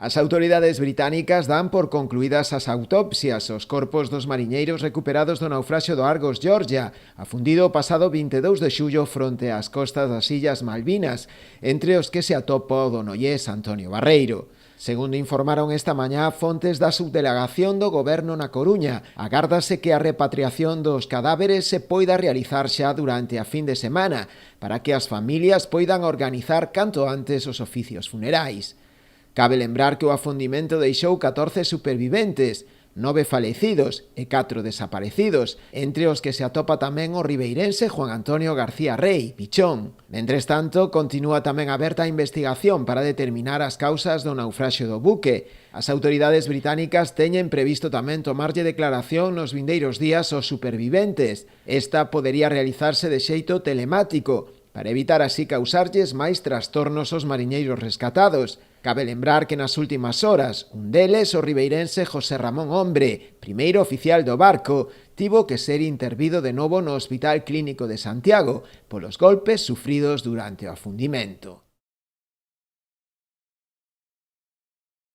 As autoridades británicas dan por concluídas as autopsias aos corpos dos mariñeiros recuperados do naufraxio do Argos Georgia, afundido o pasado 22 de xullo fronte ás costas das Illas Malvinas, entre os que se atopa o do nogués Antonio Barreiro. Segundo informaron esta mañá fontes da subdelegación do Goberno na Coruña, agárdase que a repatriación dos cadáveres se poida realizar xa durante a fin de semana, para que as familias poidan organizar canto antes os oficios funerais. Cabe lembrar que o afundimento deixou 14 superviventes, 9 falecidos e 4 desaparecidos, entre os que se atopa tamén o ribeirense Juan Antonio García Rey, Pichón. Mentres tanto, continúa tamén aberta a investigación para determinar as causas do naufraxio do buque. As autoridades británicas teñen previsto tamén tomarlle declaración nos vindeiros días aos superviventes. Esta podería realizarse de xeito telemático, para evitar así causarlles máis trastornos aos mariñeiros rescatados. Cabe lembrar que nas últimas horas, un deles, o ribeirense José Ramón Hombre, primeiro oficial do barco, tivo que ser intervido de novo no Hospital Clínico de Santiago polos golpes sufridos durante o afundimento.